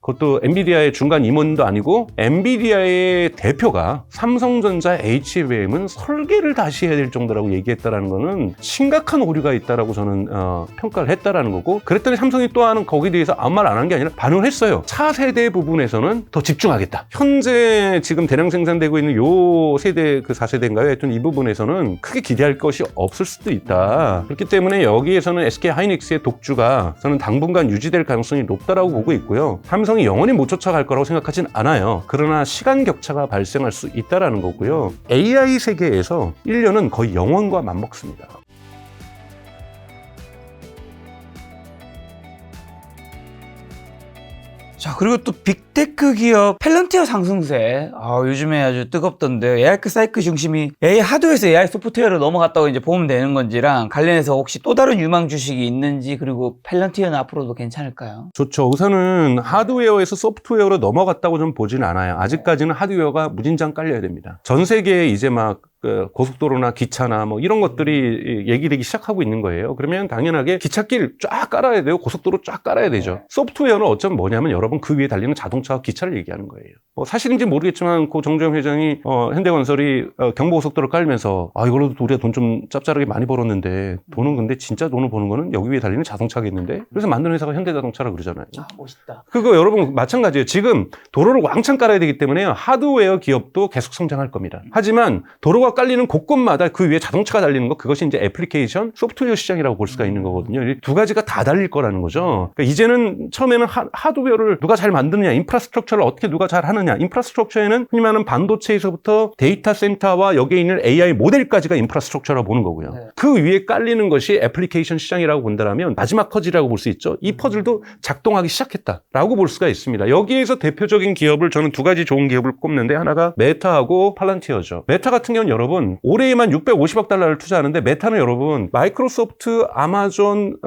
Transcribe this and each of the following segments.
그것도 엔비디아의 중간 임원도 아니고 엔비디아의 대표가 삼성전자 HBM은 설계를 다시 해야 될 정도라고 얘기했다라는 거는 심각한 오류가 있다라고 저는 평가를 했다라는 거고, 그랬더니 삼성이 또한 거기에 대해서 아무 말 안 한 게 아니라 반응을 했어요. 차세대 부분에서는 더 집중하겠다. 현재 지금 대량 생산되고 있는 요 세대, 그 4세대인가요? 하여튼 이 부분에서는 크게 기대할 것이 없을 수도 있다. 그렇기 때문에 여기에서는 SK 하이닉스의 독주가 저는 당분간 유지될 가능성이 높다라고 보고 있고요. 삼성이 영원히 못 쫓아갈 거라고 생각하진 않아요. 그러나 시간 격차가 발생할 수 있다라는 거고요. AI 세계에서 1년은 거의 영원과 맞먹습니다. 자, 그리고 또 빅테크 기업 펠런티어 상승세. 요즘에 아주 뜨겁던데, AI 사이클 중심이 AI 하드웨어에서 AI 소프트웨어로 넘어갔다고 이제 보면 되는 건지랑 관련해서 혹시 또 다른 유망 주식이 있는지, 그리고 펠런티어는 앞으로도 괜찮을까요? 좋죠. 우선은 하드웨어에서 소프트웨어로 넘어갔다고 좀 보진 않아요. 아직까지는 하드웨어가 무진장 깔려야 됩니다. 전 세계에 이제 막 고속도로나 기차나 뭐 이런 것들이 얘기되기 시작하고 있는 거예요. 그러면 당연하게 기찻길 쫙 깔아야 되고 고속도로 쫙 깔아야 되죠. 소프트웨어는 어쩌면 뭐냐면 여러분 그 위에 달리는 자동차와 기차를 얘기하는 거예요. 사실인지 모르겠지만 고 정주영 회장이 현대건설이 경부고속도로 깔면서 이걸로도 우리가 돈 좀 짭짤하게 많이 벌었는데 돈은 근데 진짜 돈을 버는 거는 여기 위에 달리는 자동차겠는데, 그래서 만든 회사가 현대자동차라 그러잖아요. 멋있다. 그거 여러분 마찬가지예요. 지금 도로를 왕창 깔아야 되기 때문에 하드웨어 기업도 계속 성장할 겁니다. 하지만 도로가 깔리는 곳곳마다 그 위에 자동차가 달리는 거, 그것이 이제 애플리케이션 소프트웨어 시장이라고 볼 수가 있는 거거든요. 이 두 가지가 다 달릴 거라는 거죠. 그러니까 이제는 처음에는 하드웨어를 누가 잘 만드느냐, 인프라스트럭처를 어떻게 누가 잘 하느냐. 인프라스트럭처에는 흔히 말하는 반도체에서부터 데이터 센터와 여기에 있는 AI 모델까지가 인프라스트럭처라고 보는 거고요. 네. 그 위에 깔리는 것이 애플리케이션 시장이라고 본다면 마지막 퍼즐이라고 볼 수 있죠. 이 퍼즐도 작동하기 시작했다라고 볼 수가 있습니다. 여기에서 대표적인 기업을 저는 두 가지 좋은 기업을 꼽는데, 하나가 메타하고 팔란티어죠. 메타 같은 경우는 여러분 올해에만 650억 달러를 투자하는데, 메타는 여러분 마이크로소프트, 아마존,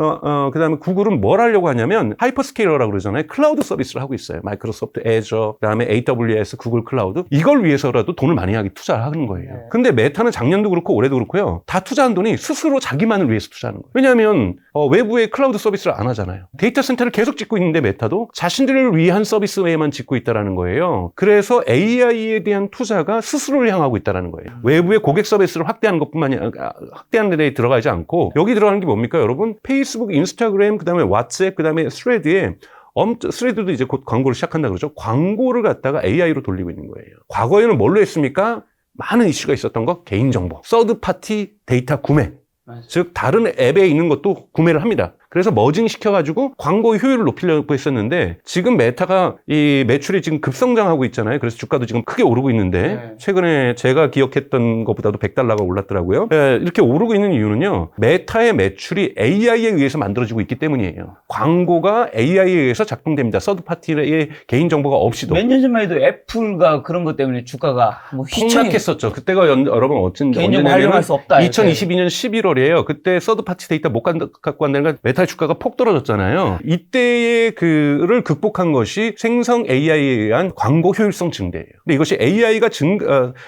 그다음에 구글은 뭘 하려고 하냐면 하이퍼스케일러라고 그러잖아요. 클라우드 서비스를 하고 있어요. 마이크로소프트 애저, 그다음에 AWS, 구글 클라우드, 이걸 위해서라도 돈을 많이 하게 투자를 하는 거예요. 근데 메타는 작년도 그렇고 올해도 그렇고요. 다 투자한 돈이 스스로 자기만을 위해서 투자하는 거예요. 왜냐하면 외부의 클라우드 서비스를 안 하잖아요. 데이터 센터를 계속 짓고 있는데 메타도 자신들을 위한 서비스에만 짓고 있다는 거예요. 그래서 AI에 대한 투자가 스스로를 향하고 있다는 거예요. 외부의 고객 서비스를 확대하는 것뿐만이 아니라 확대하는 데 들어가지 않고, 여기 들어가는 게 뭡니까 여러분? 페이스북, 인스타그램, 그다음에 왓츠앱, 그다음에 스레드에 스레드도 이제 곧 광고를 시작한다 그러죠. 광고를 갖다가 AI로 돌리고 있는 거예요. 과거에는 뭘로 했습니까? 많은 이슈가 있었던 거, 개인정보, 서드파티 데이터 구매. 맞아. 즉 다른 앱에 있는 것도 구매를 합니다. 그래서 머징 시켜가지고 광고 효율을 높이려고 했었는데, 지금 메타가 이 매출이 지금 급성장하고 있잖아요. 그래서 주가도 지금 크게 오르고 있는데, 최근에 제가 기억했던 것보다도 $100가 올랐더라고요. 이렇게 오르고 있는 이유는요, 메타의 매출이 AI에 의해서 만들어지고 있기 때문이에요. 광고가 AI에 의해서 작동됩니다. 서드파티의 개인정보가 없이도. 몇 년 전만 해도 애플과 그런 것 때문에 주가가 폭락했었죠. 그때가 여러분 개인정보 활용할 수 없다. 2022년 11월이에요. 그때 서드파티 데이터 못 갖고 간다는 건 메타의 주가가 폭 떨어졌잖아요. 이때의 그를 극복한 것이 생성 AI에 의한 광고 효율성 증대예요. 근데 이것이 AI가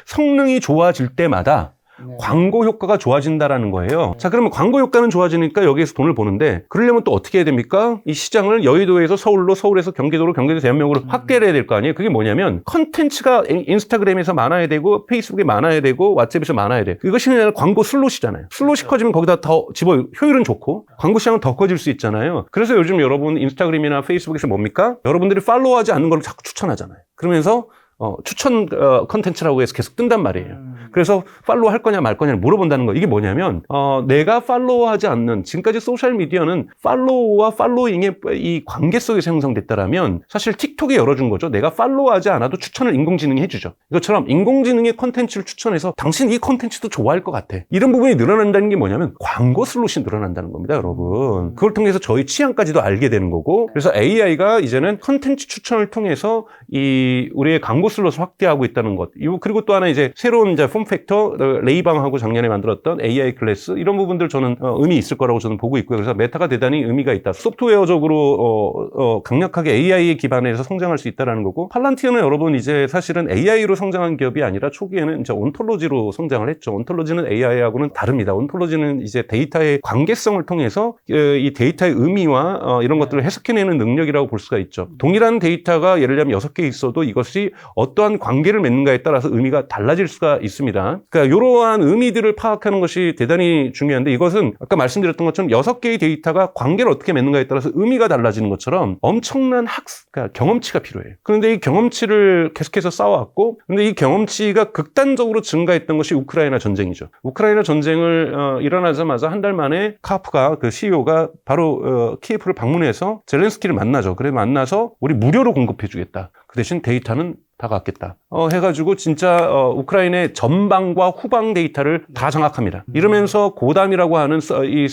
성능이 좋아질 때마다 광고 효과가 좋아진다라는 거예요. 자, 그러면 광고 효과는 좋아지니까 여기에서 돈을 버는데, 그러려면 또 어떻게 해야 됩니까? 이 시장을 여의도에서 서울로, 서울에서 경기도로, 경기도에서 대한민국으로 확대를 해야 될 거 아니에요? 그게 뭐냐면 컨텐츠가 인스타그램에서 많아야 되고, 페이스북에 많아야 되고, 왓츠앱에서 많아야 돼요. 이것이 그냥 광고 슬롯이잖아요. 슬롯이 커지면 거기다 더 효율은 좋고 광고 시장은 더 커질 수 있잖아요. 그래서 요즘 여러분 인스타그램이나 페이스북에서 뭡니까? 여러분들이 팔로우하지 않는 걸 자꾸 추천하잖아요. 그러면서 추천 컨텐츠라고 해서 계속 뜬단 말이에요. 그래서 팔로우 할 거냐 말 거냐를 물어본다는 거. 이게 뭐냐면 내가 팔로우하지 않는, 지금까지 소셜미디어는 팔로우와 팔로잉의 이 관계 속에서 형성됐다라면 사실 틱톡이 열어준 거죠. 내가 팔로우하지 않아도 추천을 인공지능이 해주죠. 이것처럼 인공지능의 컨텐츠를 추천해서 당신 이 컨텐츠도 좋아할 것 같아. 이런 부분이 늘어난다는 게 뭐냐면 광고 슬롯이 늘어난다는 겁니다, 여러분. 그걸 통해서 저희 취향까지도 알게 되는 거고, 그래서 AI가 이제는 컨텐츠 추천을 통해서 우리의 광고 로봇슬롯을 확대하고 있다는 것. 그리고 또 하나 이제 새로운 이제 폼팩터, 레이방하고 작년에 만들었던 AI 클래스 이런 부분들 저는 의미 있을 거라고 저는 보고 있고요. 그래서 메타가 대단히 의미가 있다. 소프트웨어적으로 강력하게 AI에 기반해서 성장할 수 있다라는 거고, 팔란티어는 여러분 이제 사실은 AI로 성장한 기업이 아니라 초기에는 이제 온톨로지로 성장을 했죠. 온톨로지는 AI하고는 다릅니다. 온톨로지는 이제 데이터의 관계성을 통해서 이 데이터의 의미와 이런 것들을 해석해내는 능력이라고 볼 수가 있죠. 동일한 데이터가 예를 들면 6개 있어도 이것이 어떠한 관계를 맺는가에 따라서 의미가 달라질 수가 있습니다. 그러니까 이러한 의미들을 파악하는 것이 대단히 중요한데, 이것은 아까 말씀드렸던 것처럼 6개의 데이터가 관계를 어떻게 맺는가에 따라서 의미가 달라지는 것처럼 엄청난 그러니까 경험치가 필요해요. 그런데 이 경험치를 계속해서 쌓아왔고, 근데 이 경험치가 극단적으로 증가했던 것이 우크라이나 전쟁이죠. 우크라이나 전쟁을 일어나자마자 한 달 만에 카프가 그 CEO가 바로 키예프를 방문해서 젤렌스키를 만나죠. 그래 만나서 우리 무료로 공급해주겠다. 그 대신 데이터는 다 갖겠다. 해가지고 진짜 우크라이나의 전방과 후방 데이터를 다 장악합니다. 이러면서 고담이라고 하는 이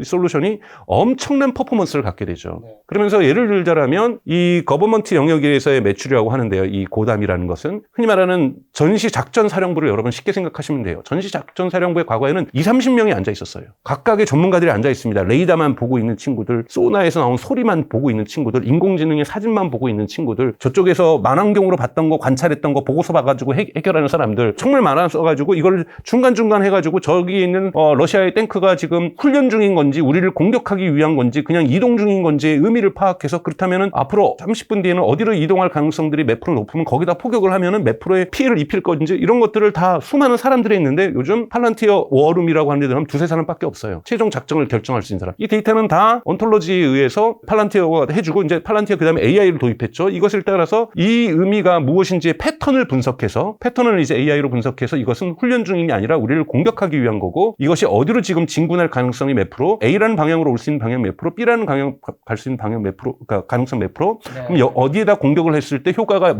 솔루션이 엄청난 퍼포먼스를 갖게 되죠. 그러면서 예를 들자면 이 거버먼트 영역에서의 매출이라고 하는데요. 이 고담이라는 것은 흔히 말하는 전시작전사령부를 여러분 쉽게 생각하시면 돼요. 전시작전사령부의 과거에는 20-30명이 앉아 있었어요. 각각의 전문가들이 앉아 있습니다. 레이더만 보고 있는 친구들, 소나에서 나온 소리만 보고 있는 친구들, 인공지능의 사진만 보고 있는 친구들, 저쪽에서 만환경으로 봤던 거, 관찰했던 거 보고서 봐가지고 해결하는 사람들 정말 많아서가지고 이걸 중간중간 해가지고 저기 있는 러시아의 탱크가 지금 훈련 중인 건지 우리를 공격하기 위한 건지 그냥 이동 중인 건지의 의미를 파악해서, 그렇다면은 앞으로 30분 뒤에는 어디로 이동할 가능성들이 몇 프로 높으면 거기다 포격을 하면은 몇 프로의 피해를 입힐 건지 이런 것들을 다 수많은 사람들이 있는데, 요즘 팔란티어 워룸이라고 하는 데 들어가면 2-3사람밖에 없어요. 최종 작전을 결정할 수 있는 사람. 이 데이터는 다 온톨로지에 의해서 팔란티어가 해주고, 이제 팔란티어 그 다음에 AI를 도입했죠. 이것을 따라서 이 의미가 무엇인지의 패턴을 분석해서, 패턴을 이제 AI로 분석해서 이것은 훈련 중인이 아니라 우리를 공격하기 위한 거고, 이것이 어디로 지금 진군할 가능성이 몇 프로, A라는 방향으로 올 수 있는 방향 몇 프로, B라는 방향 갈 수 있는 방향 몇 프로, 그러니까 가능성 몇 프로, 네. 그럼 어디에다 공격을 했을 때 효과가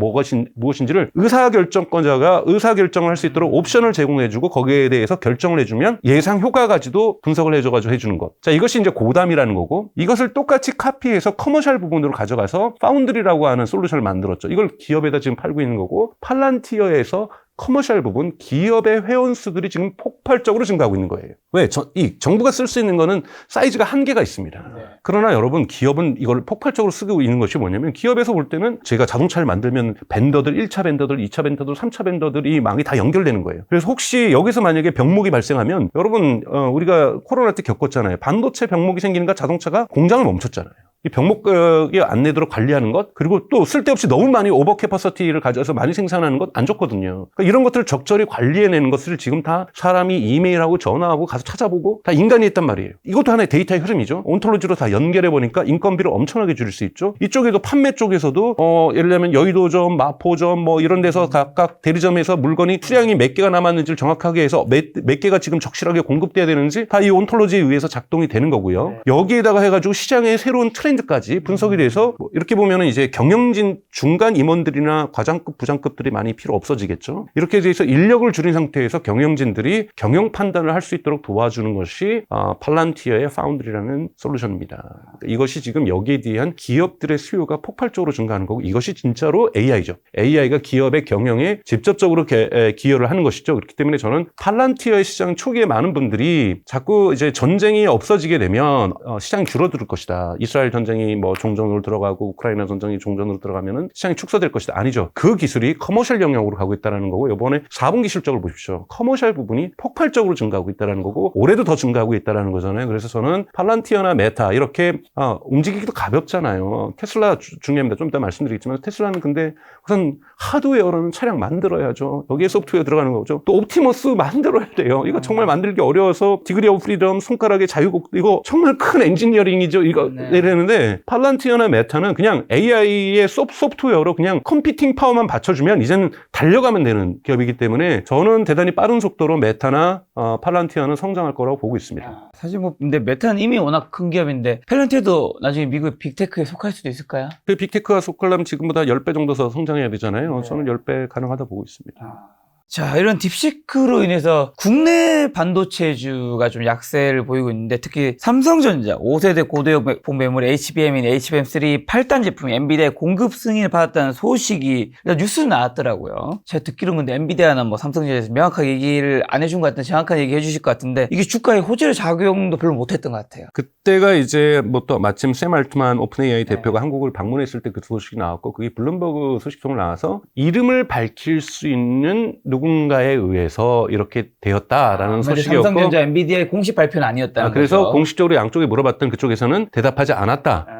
무엇인지를 의사결정권자가 의사결정을 할 수 있도록 옵션을 제공해주고 거기에 대해서 결정을 해주면 예상 효과까지도 분석을 해줘가지고 해주는 것. 자, 이것이 이제 고담이라는 거고, 이것을 똑같이 카피해서 커머셜 부분으로 가져가서 파운드리라고 하는 솔루션을 만들었죠. 이걸 기업에다 지금 팔고 있는 거고, 팔란티어에서 커머셜 부분, 기업의 회원수들이 지금 폭발적으로 증가하고 있는 거예요. 왜? 이 정부가 쓸 수 있는 거는 사이즈가 한계가 있습니다. 네. 그러나 여러분, 기업은 이걸 폭발적으로 쓰고 있는 것이 뭐냐면, 기업에서 볼 때는 제가 자동차를 만들면 벤더들, 1차 벤더들, 2차 벤더들, 3차 벤더들이 망이 다 연결되는 거예요. 그래서 혹시 여기서 만약에 병목이 발생하면, 여러분 우리가 코로나 때 겪었잖아요. 반도체 병목이 생기니까 자동차가 공장을 멈췄잖아요. 이 병목이 안 내도록 관리하는 것, 그리고 또 쓸데없이 너무 많이 오버 캐퍼시티를 가져서 많이 생산하는 것 안 좋거든요. 그러니까 이런 것들을 적절히 관리해내는 것을 지금 다 사람이 이메일하고 전화하고 가서 찾아보고 다 인간이 했단 말이에요. 이것도 하나의 데이터의 흐름이죠. 온톨로지로 다 연결해보니까 인건비를 엄청나게 줄일 수 있죠. 이쪽에도 판매 쪽에서도 예를 들면 여의도점, 마포점 뭐 이런 데서 각각 대리점에서 물건이 수량이 몇 개가 남았는지를 정확하게 해서 몇 개가 지금 적실하게 공급돼야 되는지 다 이 온톨로지에 의해서 작동이 되는 거고요. 네. 여기에다가 해가지고 시장의 새로운 트렌드까지 분석이 돼서 이렇게 보면은 이제 경영진 중간 임원들이나 과장급, 부장급들이 많이 필요 없어지겠죠. 이렇게 돼서 인력을 줄인 상태에서 경영진들이 경영 판단을 할 수 있도록 도와주는 것이 팔란티어의 파운드리라는 솔루션입니다. 이것이 지금 여기에 대한 기업들의 수요가 폭발적으로 증가하는 거고, 이것이 진짜로 AI죠. AI가 기업의 경영에 직접적으로 기여를 하는 것이죠. 그렇기 때문에 저는 팔란티어의 시장 초기에 많은 분들이 자꾸 이제 전쟁이 없어지게 되면 시장이 줄어들 것이다. 이스라엘 전쟁이 뭐 종전으로 들어가고 우크라이나 전쟁이 종전으로 들어가면은 시장이 축소될 것이다. 아니죠. 그 기술이 커머셜 영역으로 가고 있다는 거고, 이번에 4분기 실적을 보십시오. 커머셜 부분이 폭발적으로 증가하고 있다는 거고, 올해도 더 증가하고 있다는 거잖아요. 그래서 저는 팔란티어나 메타 이렇게 움직이기도 가볍잖아요. 테슬라 중요합니다. 좀 이따 말씀드리겠지만, 테슬라는 근데 우선 하드웨어로는 차량 만들어야죠. 여기에 소프트웨어 들어가는 거죠. 또 옵티머스 만들어야 돼요. 이거 정말 만들기 어려워서 디그리 오브 프리덤, 손가락의 자유곡, 이거 정말 큰 엔지니어링이죠. 이거 내려는데, 팔란티어나 메타는 그냥 AI의 소프트웨어로 그냥 컴퓨팅 파워만 받쳐주면 이제는 달려가면 되는 기업이기 때문에 저는 대단히 빠른 속도로 메타나 팔란티어는 성장할 거라고 보고 있습니다. 사실 뭐 근데 메타는 이미 워낙 큰 기업인데 팔란티어도 나중에 미국의 빅테크에 속할 수도 있을까요? 그 빅테크가 속하려면 지금보다 10배 정도 더 성장해야 되잖아요. 네. 저는 10배 가능하다 보고 있습니다. 자, 이런 딥시크로 인해서 국내 반도체주가 좀 약세를 보이고 있는데 특히 삼성전자 5세대 고대역 메모리 HBM인 HBM3 8단 제품이 엔비디아의 공급 승인을 받았다는 소식이 뉴스 나왔더라고요. 제가 듣기로는 근데 엔비디아나 뭐 삼성전자에서 명확하게 얘기를 안 해준 것 같은데 정확한 얘기 해주실 것 같은데 이게 주가에 호재를 작용도 별로 못했던 것 같아요. 그때가 이제 뭐 또 마침 샘 알트만 오픈 AI 대표가 한국을 방문했을 때 그 소식이 나왔고 그게 블룸버그 소식통을 나와서 이름을 밝힐 수 있는 누군가에 의해서 이렇게 되었다라는 소식이었고 삼성전자 엔비디아의 공식 발표는 아니었다는 그래서 거죠. 공식적으로 양쪽에 물어봤던 그쪽에서는 대답하지 않았다.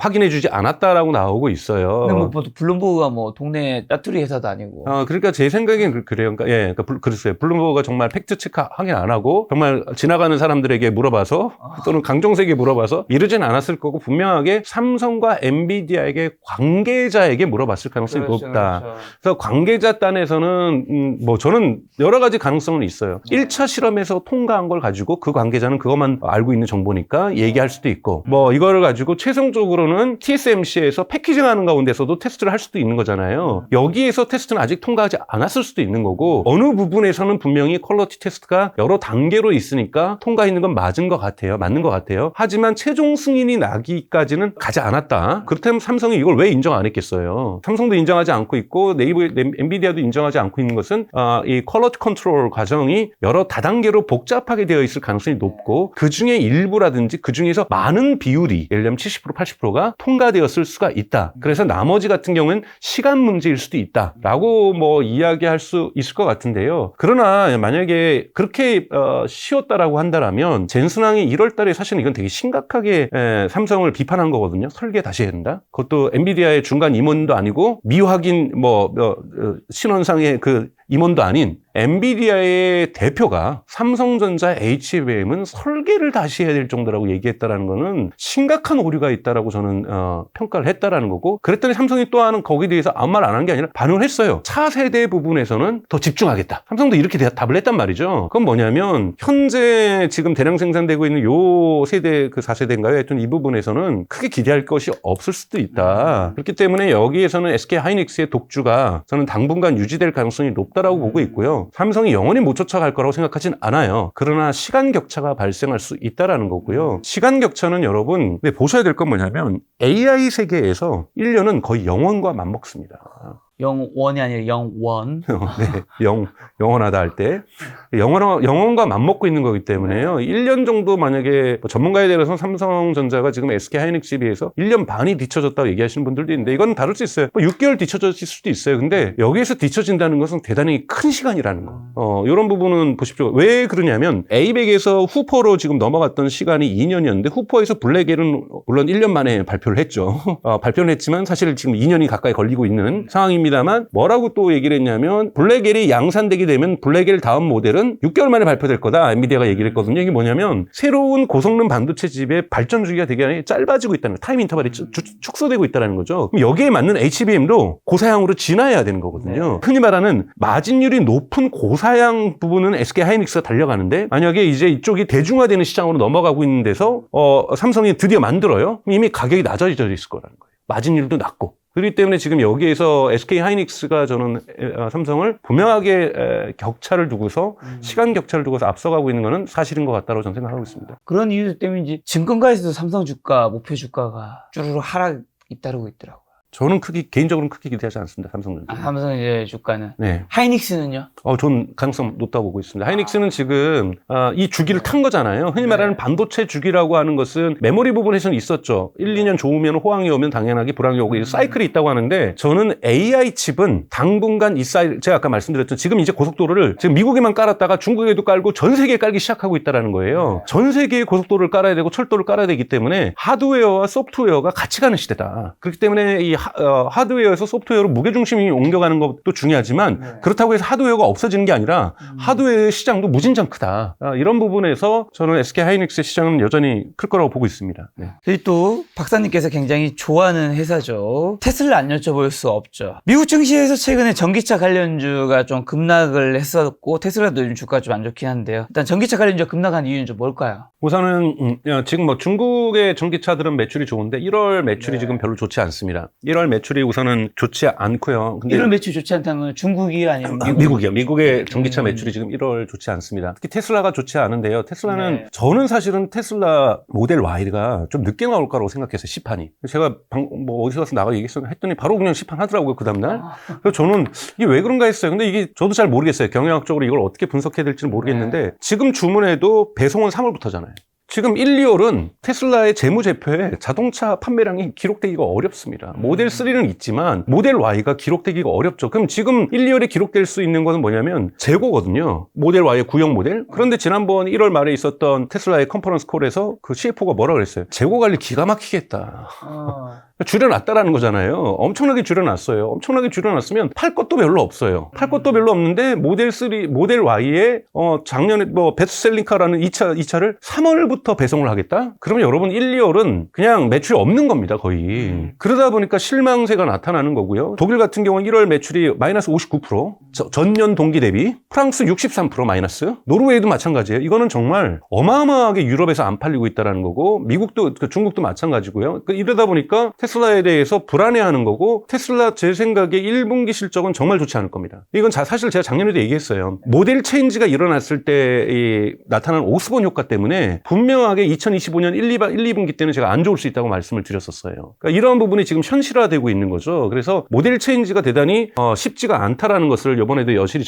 확인해주지 않았다라고 나오고 있어요. 근데 뭐 블룸버그가 뭐 동네 짜투리 회사도 아니고. 그러니까 제 생각엔 그래요. 그러니까 예, 그러니까 그랬어요. 블룸버그가 정말 팩트 체크 확인 안 하고 정말 지나가는 사람들에게 물어봐서 또는 강정세에게 물어봐서 이러진 않았을 거고 분명하게 삼성과 엔비디아에게 관계자에게 물어봤을 가능성이 높다. 그렇죠. 그래서 관계자 단에서는 뭐 저는 여러 가지 가능성은 있어요. 1차 실험에서 통과한 걸 가지고 그 관계자는 그것만 알고 있는 정보니까 얘기할 수도 있고 뭐 이거를 가지고 최종적으로는 TSMC에서 패키징하는 가운데서도 테스트를 할 수도 있는 거잖아요. 여기에서 테스트는 아직 통과하지 않았을 수도 있는 거고 어느 부분에서는 분명히 퀄리티 테스트가 여러 단계로 있으니까 통과있는 건 맞는 것 같아요. 하지만 최종 승인이 나기까지는 가지 않았다. 그렇다면 삼성이 이걸 왜 인정 안 했겠어요? 삼성도 인정하지 않고 있고 엔비디아도 인정하지 않고 있는 것은 이 퀄리티 컨트롤 과정이 여러 다단계로 복잡하게 되어 있을 가능성이 높고 그 중에 일부라든지 그 중에서 많은 비율이 예를 들면 70% 80%가 통과되었을 수가 있다. 그래서 나머지 같은 경우는 시간 문제일 수도 있다라고 뭐 이야기할 수 있을 것 같은데요. 그러나 만약에 그렇게 쉬웠다라고 한다라면 젠슨왕이 1월 달에 사실은 이건 되게 심각하게 삼성을 비판한 거거든요. 설계 다시 해야 된다. 그것도 엔비디아의 중간 임원도 아니고 미확인 신원상의 그 임원도 아닌 엔비디아의 대표가 삼성전자 HBM은 설계를 다시 해야 될 정도라고 얘기했다라는 거는 심각한 오류가 있다라고 저는 평가를 했다라는 거고 그랬더니 삼성이 또 하는 거기에 대해서 아무 말 안 한 게 아니라 반응을 했어요. 차세대 부분에서는 더 집중하겠다. 삼성도 이렇게 답을 했단 말이죠. 그건 뭐냐면 현재 지금 대량 생산되고 있는 요 세대 그 4세대인가요? 하여튼 이 부분에서는 크게 기대할 것이 없을 수도 있다. 그렇기 때문에 여기에서는 SK 하이닉스의 독주가 저는 당분간 유지될 가능성이 높다라고 보고 있고요. 삼성이 영원히 못 쫓아갈 거라고 생각하진 않아요. 그러나 시간 격차가 발생할 수 있다라는 거고요. 시간 격차는 여러분 보셔야 될 건 뭐냐면 AI 세계에서 1년은 거의 영원과 맞먹습니다. 영원이 아니라 영원. 네, 영원하다 할 때. 영원과 맞먹고 있는 거기 때문에요. 1년 정도 만약에 전문가에 대해서 삼성전자가 지금 SK 하이닉스에 비해서 1년 반이 뒤쳐졌다고 얘기하시는 분들도 있는데 이건 다를 수 있어요. 6개월 뒤쳐졌을 수도 있어요. 근데 여기에서 뒤쳐진다는 것은 대단히 큰 시간이라는 거. 이런 부분은 보십시오. 왜 그러냐면 에이백에서 후퍼로 지금 넘어갔던 시간이 2년이었는데 후퍼에서 블랙엘은 물론 1년 만에 발표를 했죠. 발표는 했지만 사실 지금 2년이 가까이 걸리고 있는 상황입니다만 뭐라고 또 얘기를 했냐면 블랙엘이 양산되게 되면 블랙엘 다음 모델은 6개월 만에 발표될 거다. 엔비디아가 얘기를 했거든요. 이게 뭐냐면 새로운 고성능 반도체 칩의 발전 주기가 되게 짧아지고 있다는 거예요. 타임 인터벌이 축소되고 있다는 거죠. 그럼 여기에 맞는 HBM도 고사양으로 진화해야 되는 거거든요. 흔히 말하는 마진율이 높은 고사양 부분은 SK 하이닉스가 달려가는데 만약에 이제 이쪽이 대중화되는 시장으로 넘어가고 있는 데서 삼성이 드디어 만들어요. 그럼 이미 가격이 낮아져 있을 거라는 거예요. 마진율도 낮고. 그렇기 때문에 지금 여기에서 SK 하이닉스가 저는 삼성을 분명하게 격차를 두고서 시간 격차를 두고서 앞서가고 있는 것은 사실인 것 같다고 저는 생각하고 있습니다. 그런 이유 때문인지 증권가에서도 삼성 주가 목표 주가가 쭈루루 하락 잇따르고 있더라고요. 저는 개인적으로는 크게 기대하지 않습니다. 삼성전자. 삼성 이제 주가는. 네. 하이닉스는요? 전 가능성 높다고 보고 있습니다. 하이닉스는 지금 이 주기를 탄 거잖아요. 흔히 말하는 반도체 주기라고 하는 것은 메모리 부분에서는 있었죠. 1, 2년 좋으면 호황이 오면 당연하게 불황이 오고 이 사이클이 있다고 하는데 저는 AI 칩은 당분간 제가 아까 말씀드렸던 지금 이제 고속도로를 지금 미국에만 깔았다가 중국에도 깔고 전 세계에 깔기 시작하고 있다는 거예요. 전 세계에 고속도로를 깔아야 되고 철도를 깔아야 되기 때문에 하드웨어와 소프트웨어가 같이 가는 시대다. 그렇기 때문에 이 하드웨어에서 소프트웨어로 무게중심이 옮겨가는 것도 중요하지만 그렇다고 해서 하드웨어가 없어지는 게 아니라 하드웨어 시장도 무진장 크다. 이런 부분에서 저는 SK 하이닉스의 시장은 여전히 클 거라고 보고 있습니다. 네. 그리고 또 박사님께서 굉장히 좋아하는 회사죠. 테슬라 안 여쭤볼 수 없죠. 미국 증시에서 최근에 전기차 관련주가 좀 급락을 했었고 테슬라도 요즘 주가가 좀 안 좋긴 한데요. 일단 전기차 관련주가 급락한 이유는 좀 뭘까요? 우선은 지금 중국의 전기차들은 매출이 좋은데 1월 매출이 지금 별로 좋지 않습니다. 1월 매출이 우선은 좋지 않고요. 근데 1월 매출 좋지 않다는 건 중국이 아니면 미국이요. 미국의 전기차 매출이 지금 1월 좋지 않습니다. 특히 테슬라가 좋지 않은데요. 테슬라는 네. 저는 사실은 테슬라 모델 Y가 좀 늦게 나올 거라고 생각했어요. 시판이. 제가 뭐 어디 가서 나가 얘기했더니 바로 그냥 시판 하더라고요. 그 다음날. 그래서 저는 이게 왜 그런가 했어요. 근데 이게 저도 잘 모르겠어요. 경영학적으로 이걸 어떻게 분석해야 될지는 모르겠는데 지금 주문해도 배송은 3월부터잖아요. 지금 1, 2월은 테슬라의 재무제표에 자동차 판매량이 기록되기가 어렵습니다. 모델 3는 있지만 모델 Y가 기록되기가 어렵죠. 그럼 지금 1, 2월에 기록될 수 있는 것은 뭐냐면 재고거든요. 모델 Y의 구형 모델. 그런데 지난번 1월 말에 있었던 테슬라의 컨퍼런스 콜에서 그 CFO가 뭐라 그랬어요? 재고 관리 기가 막히겠다. 줄여놨다라는 거잖아요. 엄청나게 줄여놨어요. 엄청나게 줄여놨으면 팔 것도 별로 없어요. 팔 것도 별로 없는데 모델 3, 모델 Y에 작년에 뭐 베스트셀링카라는 2차를 3월부터 배송을 하겠다? 그러면 여러분 1, 2월은 그냥 매출이 없는 겁니다. 거의. 그러다 보니까 실망세가 나타나는 거고요. 독일 같은 경우는 1월 매출이 마이너스 59%, 전년 동기 대비, 프랑스 63% 마이너스, 노르웨이도 마찬가지예요. 이거는 정말 어마어마하게 유럽에서 안 팔리고 있다는 거고 미국도 중국도 마찬가지고요. 이러다 보니까 테슬라에 대해서 불안해하는 거고 테슬라 제 생각에 1분기 실적은 정말 좋지 않을 겁니다. 이건 사실 제가 작년에도 얘기했어요. 모델 체인지가 일어났을 때 나타난 오스본 효과 때문에 분명하게 2025년 1, 2분기 때는 제가 안 좋을 수 있다고 말씀을 드렸었어요. 그러니까 이런 부분이 지금 현실화되고 있는 거죠. 그래서 모델 체인지가 대단히 쉽지가 않다라는 것을 이번에도 여실히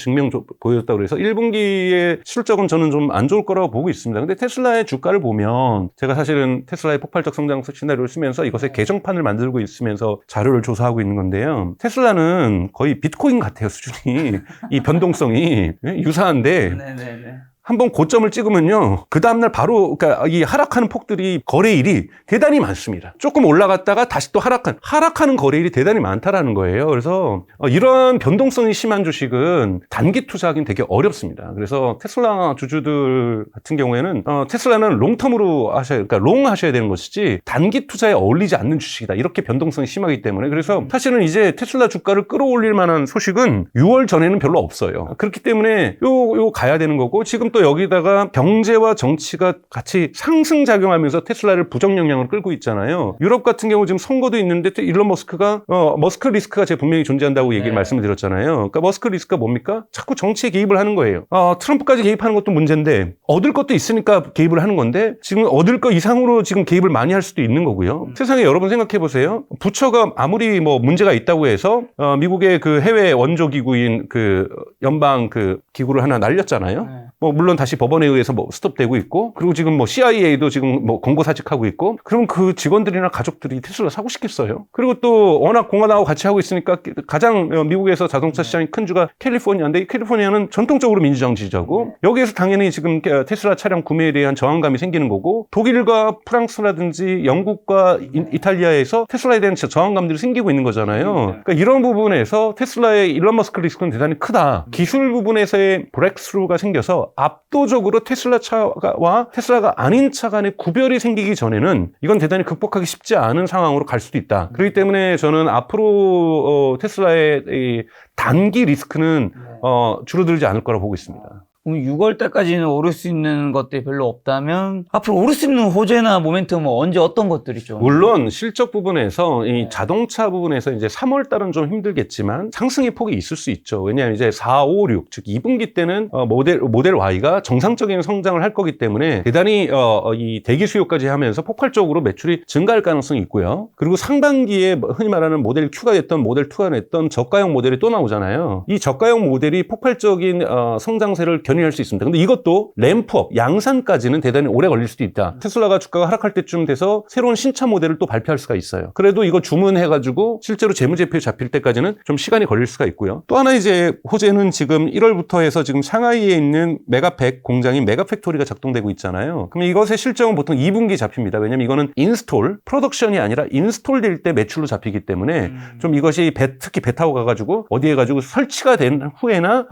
보였다고 그래서 1분기의 실적은 저는 좀 안 좋을 거라고 보고 있습니다. 근데 테슬라의 주가를 보면 제가 사실은 테슬라의 폭발적 성장 시나리오를 쓰면서 이것의 개정판을 만들고 있으면서 자료를 조사하고 있는 건데요. 테슬라는 거의 비트코인 같아요, 수준이. 이 변동성이 유사한데 네네네. 한번 고점을 찍으면요. 그 다음날 바로, 그러니까 이 하락하는 폭들이 거래일이 대단히 많습니다. 조금 올라갔다가 다시 또 하락하는 거래일이 대단히 많다라는 거예요. 그래서 이런 변동성이 심한 주식은 단기 투자하기는 되게 어렵습니다. 그래서 테슬라 주주들 같은 경우에는 테슬라는 롱텀으로 그러니까 롱 하셔야 되는 것이지 단기 투자에 어울리지 않는 주식이다. 이렇게 변동성이 심하기 때문에. 그래서 사실은 이제 테슬라 주가를 끌어올릴 만한 소식은 6월 전에는 별로 없어요. 그렇기 때문에 요 가야 되는 거고 지금 또 여기다가 경제와 정치가 같이 상승작용하면서 테슬라를 부정 영향으로 끌고 있잖아요. 유럽 같은 경우 지금 선거도 있는데 일론 머스크가 머스크 리스크가 제가 분명히 존재한다고 얘기를 말씀을 드렸잖아요. 그러니까 머스크 리스크가 뭡니까? 자꾸 정치에 개입을 하는 거예요. 트럼프까지 개입하는 것도 문제인데 얻을 것도 있으니까 개입을 하는 건데 지금 얻을 것 이상으로 지금 개입을 많이 할 수도 있는 거고요. 세상에 여러분 생각해 보세요. 부처가 아무리 뭐 문제가 있다고 해서 미국의 그 해외 원조 기구인 그 연방 그 기구를 하나 날렸잖아요. 뭐 물론 다시 법원에 의해서 뭐 스톱되고 있고 그리고 지금 뭐 CIA도 지금 뭐 권고사직하고 있고 그럼 그 직원들이나 가족들이 테슬라 사고 싶겠어요? 그리고 또 워낙 공화당하고 같이 하고 있으니까 가장 미국에서 자동차 시장이 큰 주가 캘리포니아인데 캘리포니아는 전통적으로 민주당 지지자고 여기에서 당연히 지금 테슬라 차량 구매에 대한 저항감이 생기는 거고 독일과 프랑스라든지 영국과 이탈리아에서 테슬라에 대한 저항감들이 생기고 있는 거잖아요. 그러니까 이런 부분에서 테슬라의 일론 머스크 리스크는 대단히 크다. 기술 부분에서의 브렉스루가 생겨서 압도적으로 테슬라 차와 테슬라가 아닌 차 간의 구별이 생기기 전에는 이건 대단히 극복하기 쉽지 않은 상황으로 갈 수도 있다. 그렇기 때문에 저는 앞으로 테슬라의 이 단기 리스크는 줄어들지 않을 거라고 보고 있습니다. 그럼 6월 달까지는 오를 수 있는 것들이 별로 없다면 앞으로 오를 수 있는 호재나 모멘텀은 언제 어떤 것들이 좀? 물론 실적 부분에서 이 자동차 부분에서 이제 3월 달은 좀 힘들겠지만 상승의 폭이 있을 수 있죠. 왜냐하면 이제 4, 5, 6, 즉 2분기 때는 모델 Y가 정상적인 성장을 할 거기 때문에 대단히 이 대기 수요까지 하면서 폭발적으로 매출이 증가할 가능성이 있고요. 그리고 상반기에 흔히 말하는 모델 Q가 됐던 모델 2가 됐던 저가형 모델이 또 나오잖아요. 이 저가형 모델이 폭발적인 성장세를 견인할 수 있습니다. 근데 이것도 램프업, 양산까지는 대단히 오래 걸릴 수도 있다. 테슬라가 주가가 하락할 때쯤 돼서 새로운 신차 모델을 또 발표할 수가 있어요. 그래도 이거 주문해가지고 실제로 재무제표에 잡힐 때까지는 좀 시간이 걸릴 수가 있고요. 또 하나 이제 호재는 지금 1월부터 해서 지금 상하이에 있는 메가팩 공장인 메가팩토리가 작동되고 있잖아요. 그럼 이것의 실적은 보통 2분기 잡힙니다. 왜냐면 이거는 프로덕션이 아니라 인스톨 될 때 매출로 잡히기 때문에 좀 이것이 특히 배 타고 가가지고 어디에 가지고 설치가 된 후에나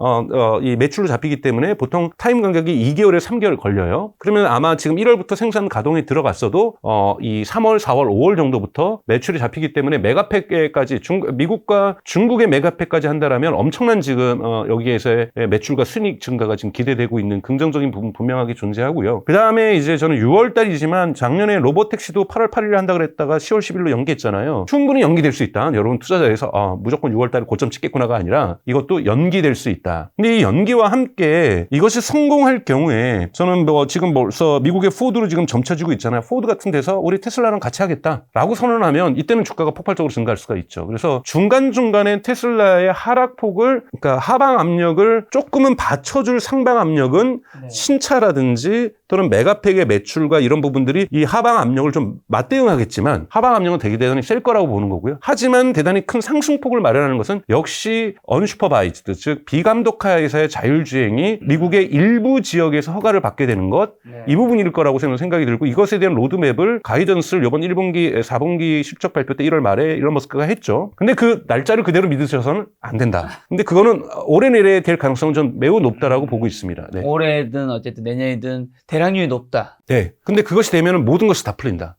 이 매출로 잡히기 때문에 때문에 보통 타임 간격이 2개월에 3개월 걸려요. 그러면 아마 지금 1월부터 생산 가동에 들어갔어도 이 3월, 4월, 5월 정도부터 매출이 잡히기 때문에 메가팩까지 미국과 중국의 메가팩까지 한다라면 엄청난 지금 여기에서의 매출과 순이익 증가가 지금 기대되고 있는 긍정적인 부분 분명하게 존재하고요. 그 다음에 이제 저는 6월 달이지만 작년에 로보택시도 8월 8일에 한다 그랬다가 10월 10일로 연기했잖아요. 충분히 연기될 수 있다. 여러분 투자자에서 무조건 6월 달에 고점 찍겠구나가 아니라 이것도 연기될 수 있다. 근데 이 연기와 함께 이것이 성공할 경우에 저는 지금 벌써 미국의 포드로 지금 점쳐지고 있잖아요. 포드 같은 데서 우리 테슬라랑 같이 하겠다라고 선언하면 이때는 주가가 폭발적으로 증가할 수가 있죠. 그래서 중간중간에 테슬라의 하락폭을 그러니까 하방 압력을 조금은 받쳐줄 상방 압력은 신차라든지 또는 메가팩의 매출과 이런 부분들이 이 하방 압력을 좀 맞대응하겠지만 하방 압력은 대단히 셀 거라고 보는 거고요. 하지만 대단히 큰 상승폭을 마련하는 것은 역시 언슈퍼바이즈드 즉 비감독하에서의 자율주행이 미국의 일부 지역에서 허가를 받게 되는 것 이 부분일 거라고 생각이 들고 이것에 대한 로드맵을 가이던스를 이번 1분기, 4분기 실적 발표 때 1월 말에 일론 머스크가 했죠. 근데 그 날짜를 그대로 믿으셔서는 안 된다. 근데 그거는 올해 내내 될 가능성은 좀 매우 높다라고 보고 있습니다. 네. 올해든 어쨌든 내년이든 대량률이 높다. 네. 근데 그것이 되면 모든 것이 다 풀린다.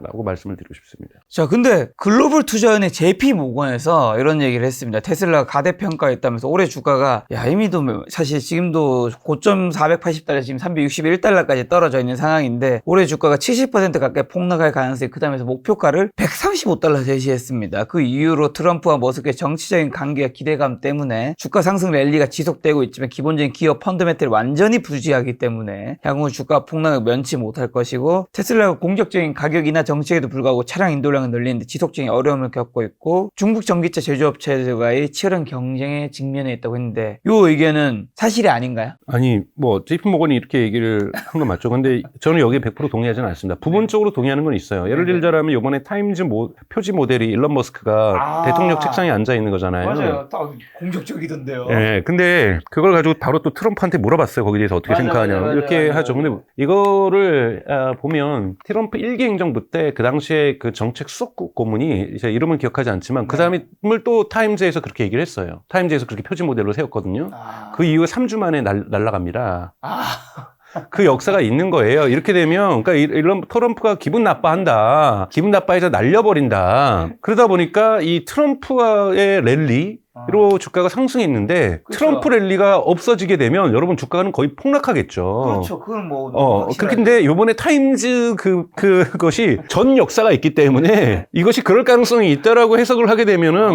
라고 말씀을 드리고 싶습니다. 자, 근데 글로벌 투자은행 JP 모건에서 이런 얘기를 했습니다. 테슬라가 가대평가했다면서 올해 주가가 이미도 사실 지금도 고점 480달러 지금 361달러까지 떨어져 있는 상황인데 올해 주가가 70% 가까이 폭락할 가능성이 크다면서 목표가를 135달러 제시했습니다. 그 이유로 트럼프와 머스크의 정치적인 관계와 기대감 때문에 주가 상승 랠리가 지속되고 있지만 기본적인 기업 펀더멘털이 완전히 부주의하기 때문에 향후 주가 폭락을 면치 못할 것이고 테슬라가 공격적인 가격이나 정책에도 불구하고 차량 인도량을 늘리는데 지속적인 어려움을 겪고 있고 중국 전기차 제조업체들과의 치열한 경쟁에 직면해 있다고 했는데 이 의견은 사실이 아닌가요? 아니 JP 모건이 이렇게 얘기를 한 건 맞죠. 근데 저는 여기에 100% 동의하지는 않습니다. 부분적으로 동의하는 건 있어요. 예를 들자면 이번에 타임즈 표지 모델이 일론 머스크가 대통령 책상에 앉아 있는 거잖아요. 맞아요. 딱 공격적이던데요. 네, 근데 그걸 가지고 바로 또 트럼프한테 물어봤어요. 거기에 대해서 어떻게 생각하냐. 이렇게 하죠. 근데 이거를 보면 트럼프 1기 행정부 때 그 당시에 그 정책 수석 고문이 이제 이름은 기억하지 않지만 그 사람을 또 타임즈에서 그렇게 얘기를 했어요. 타임즈에서 그렇게 표지 모델로 세웠거든요. 그 이후에 3주 만에 날아갑니다. 그 역사가 있는 거예요. 이렇게 되면 그러니까 이런 트럼프가 기분 나빠한다. 기분 나빠해서 날려버린다. 그러다 보니까 이 트럼프의 랠리로 주가가 상승했는데 그렇죠. 트럼프 랠리가 없어지게 되면 여러분 주가는 거의 폭락하겠죠. 그렇죠. 그건 뭐 그런데 이번에 타임즈 그것이 전 역사가 있기 때문에 이것이 그럴 가능성이 있다라고 해석을 하게 되면은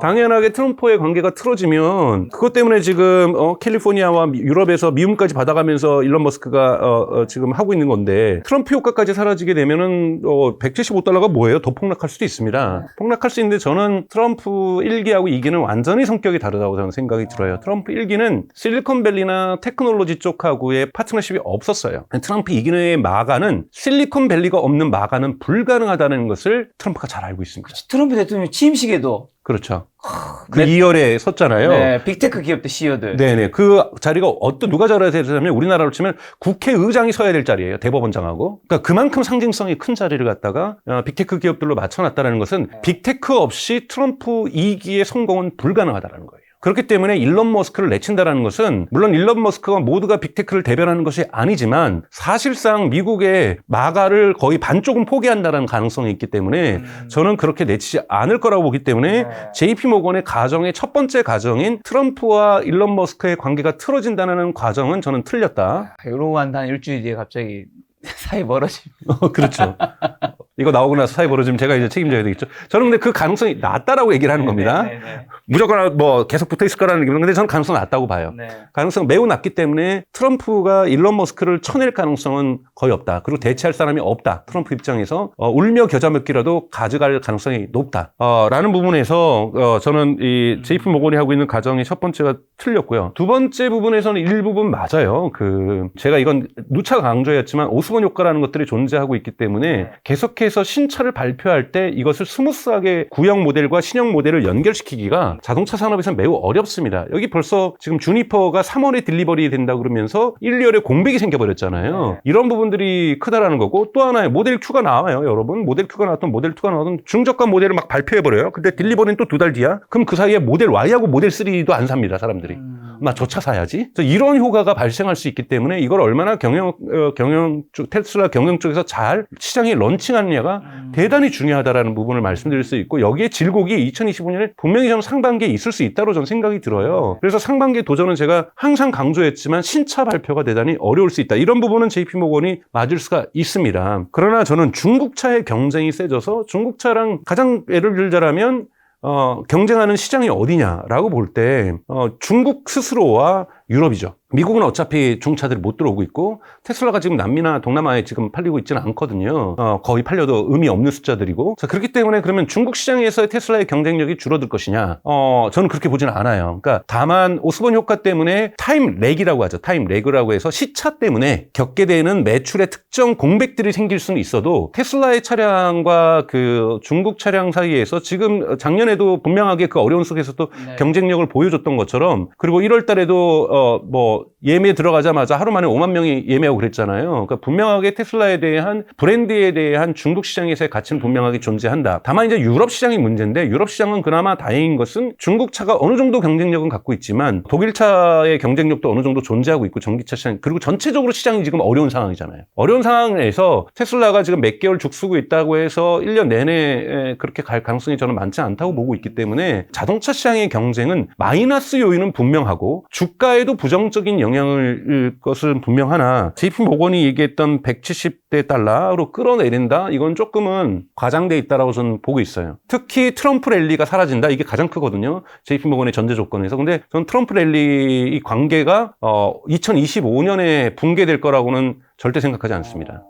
당연하게 트럼프의 관계가 틀어지면 그것 때문에 지금 캘리포니아와 유럽에서 미움까지 받아가면서 일론 머스크가 지금 하고 있는 건데 트럼프 효과까지 사라지게 되면은 175달러가 뭐예요? 더 폭락할 수도 있습니다. 폭락할 수 있는데 저는 트럼프 1기하고 2기는 완전히 성격이 다르다고 저는 생각이 들어요. 트럼프 1기는 실리콘밸리나 테크놀로지 쪽하고의 파트너십이 없었어요. 트럼프 2기의 마가는 실리콘밸리가 없는 마가는 불가능하다는 것을 트럼프가 잘 알고 있습니다. 트럼프 대통령 취임식에도 그렇죠. 그 2열에 섰잖아요. 네, 빅테크 기업들 CEO들. 네네. 그 자리가 누가 자리에 되냐면 우리나라로 치면 국회의장이 서야 될 자리예요. 대법원장하고. 그러니까 그만큼 상징성이 큰 자리를 갖다가 빅테크 기업들로 맞춰놨다는 것은 빅테크 없이 트럼프 2기의 성공은 불가능하다는 거예요. 그렇기 때문에 일론 머스크를 내친다라는 것은 물론 일론 머스크가 모두가 빅테크를 대변하는 것이 아니지만 사실상 미국의 마가를 거의 반쪽은 포기한다는 가능성이 있기 때문에 저는 그렇게 내치지 않을 거라고 보기 때문에 JP 모건의 가정의 첫 번째 가정인 트럼프와 일론 머스크의 관계가 틀어진다는 과정은 저는 틀렸다. 이러고 한 일주일 뒤에 갑자기 사이 멀어지면. 그렇죠. 이거 나오고 나서 사이 벌어지면 제가 이제 책임져야 되겠죠. 저는 근데 그 가능성이 낮다라고 얘기를 하는 겁니다. 무조건 계속 붙어 있을 거라는 얘기는 근데 저는 가능성은 낮다고 봐요. 가능성 매우 낮기 때문에 트럼프가 일론 머스크를 쳐낼 가능성은 거의 없다. 그리고 대체할 사람이 없다. 트럼프 입장에서 울며 겨자 먹기라도 가져갈 가능성이 높다. 라는 부분에서 저는 이 JP 모건이 하고 있는 가정의 첫 번째가 틀렸고요. 두 번째 부분에서는 일부분 맞아요. 제가 이건 누차 강조했지만 오스본 효과라는 것들이 존재하고 있기 때문에 계속해서 신차를 발표할 때 이것을 스무스하게 구형 모델과 신형 모델을 연결시키기가 자동차 산업에서는 매우 어렵습니다. 여기 벌써 지금 주니퍼가 3월에 딜리버리 된다고 그러면서 1, 2월에 공백이 생겨버렸잖아요. 이런 부분들이 크다라는 거고 또 하나의 모델 Q가 나와요. 여러분 모델 Q가 나왔던 모델 2가 나왔던 중저가 모델을 막 발표해버려요. 근데 딜리버리는 또 2달 뒤야? 그럼 그 사이에 모델 Y하고 모델 3도 안 삽니다. 사람들이. 조차 사야지. 이런 효과가 발생할 수 있기 때문에 이걸 얼마나 테슬라 경영 쪽에서 잘 시장에 런칭하느냐가 대단히 중요하다라는 부분을 말씀드릴 수 있고, 여기에 질곡이 2025년에 분명히 저는 상반기에 있을 수 있다고 저는 생각이 들어요. 그래서 상반기 도전은 제가 항상 강조했지만 신차 발표가 대단히 어려울 수 있다. 이런 부분은 JP모건이 맞을 수가 있습니다. 그러나 저는 중국차의 경쟁이 세져서 중국차랑 가장 예를 들자면 경쟁하는 시장이 어디냐라고 볼 때 중국 스스로와 유럽이죠. 미국은 어차피 중차들이 못 들어오고 있고 테슬라가 지금 남미나 동남아에 지금 팔리고 있지는 않거든요. 거의 팔려도 의미 없는 숫자들이고. 자, 그렇기 때문에 그러면 중국 시장에서의 테슬라의 경쟁력이 줄어들 것이냐? 저는 그렇게 보지는 않아요. 그러니까 다만 오스본 효과 때문에 타임 렉이라고 하죠. 타임 렉이라고 해서 시차 때문에 겪게 되는 매출의 특정 공백들이 생길 수는 있어도 테슬라의 차량과 그 중국 차량 사이에서 지금 작년에도 분명하게 그 어려운 속에서도 경쟁력을 보여줬던 것처럼, 그리고 1월 달에도 예매 들어가자마자 하루 만에 5만 명이 예매하고 그랬잖아요. 그러니까 분명하게 테슬라에 대한 브랜드에 대한 중국 시장에서의 가치는 분명하게 존재한다. 다만 이제 유럽 시장이 문제인데, 유럽 시장은 그나마 다행인 것은 중국 차가 어느 정도 경쟁력은 갖고 있지만 독일 차의 경쟁력도 어느 정도 존재하고 있고, 전기차 시장, 그리고 전체적으로 시장이 지금 어려운 상황이잖아요. 어려운 상황에서 테슬라가 지금 몇 개월 죽쓰고 있다고 해서 1년 내내 그렇게 갈 가능성이 저는 많지 않다고 보고 있기 때문에 자동차 시장의 경쟁은 마이너스 요인은 분명하고 주가에도 부정적인 영향을 것은 분명하나, JP모건이 얘기했던 170대 달러로 끌어내린다? 이건 조금은 과장돼 있다라고 저는 보고 있어요. 특히 트럼프 랠리가 사라진다? 이게 가장 크거든요. JP모건의 전제 조건에서. 근데 저는 트럼프 랠리 이 관계가 2025년에 붕괴될 거라고는 절대 생각하지 않습니다.